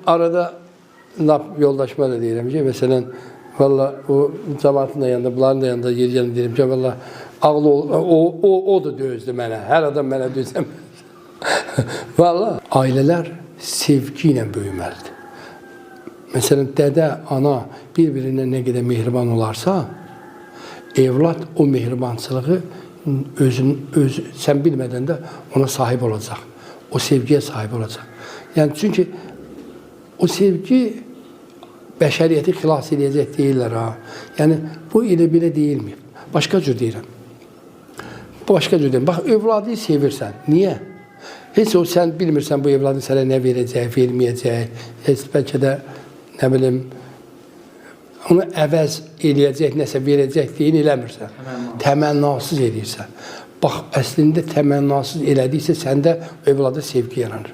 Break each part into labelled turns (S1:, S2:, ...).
S1: Arada yoldaşma da deyirəm ki, məsələn, valla o cəmaatın da yanında, bunların da yanında yer yanında deyirəm ki, valla ağlı o da dözdü mənə, hər adam mənə dözəməz. Valla ailələr sevgi ilə böyüməlidir. Məsələn, dədə, ana bir-birindən nə qədər mehriban olarsa, evlad o mehribançılığı sən bilmədən də ona sahib olacaq. O sevgiyə sahib olacaq. Yəni, çünki o sevgi bəşəriyyəti xilas edəcək deyirlər ha. Yəni, bu elə belə deyilməyib. Başqa cür deyirəm. Başqa cür deyirəm. Bax, evladı sevirsən. Niyə? Heç o, sən bilmirsən bu evladı sənə nə verəcək, verməyəcək. Heç bəlkə də, nə bilim, onu əvəz eləyəcək, nəsə verəcək deyin eləmirsən. Təmənnasız eləyirsən. Bax, əslində təmənnasız elədiksə, səndə evlada sevgi yaranır.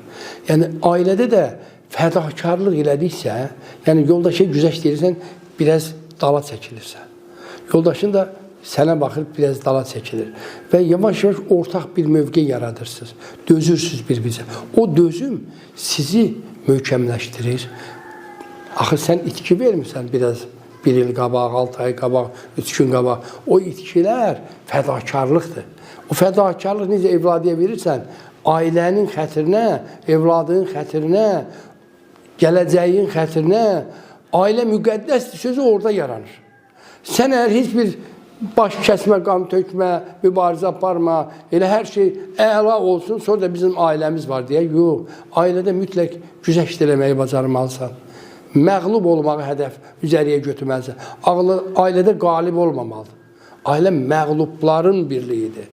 S1: Yəni, ailədə də fədakarlıq elədiksə, yəni yoldaşa güzəş deyirsən, biraz dala çəkilirsən. Yoldaşın da sənə baxır, biraz dala çəkilir. Və yavaş-yavaş ortaq bir mövqe yaradırsınız. Dözürsünüz bir-birinizə. O dözüm sizi möhkəmləşdirir. Axı, sən itki vermirsən biraz. 1 il qabaq, 6 ay qabaq, 3 gün qabaq. O itkilər fədakarlıqdır. O fədakarlıq necə evladıya verirsən, ailənin xətrinə, evladının xətrinə, gələcəyin xətrinə, ailə müqəddəsdir sözü orada yaranır. Sən əgər heç bir baş kəsmə, qan tökmə, mübarizə aparma, elə hər şey əla olsun, sonra da bizim ailəmiz var deyə. Yox, ailədə mütləq güzəşt eləməyi bacarmalısan. Məğlub olmağı hədəf üzəriyə götürməlisən. Ailədə qalib olmamalıdır. Ailə məğlubların birliyidir.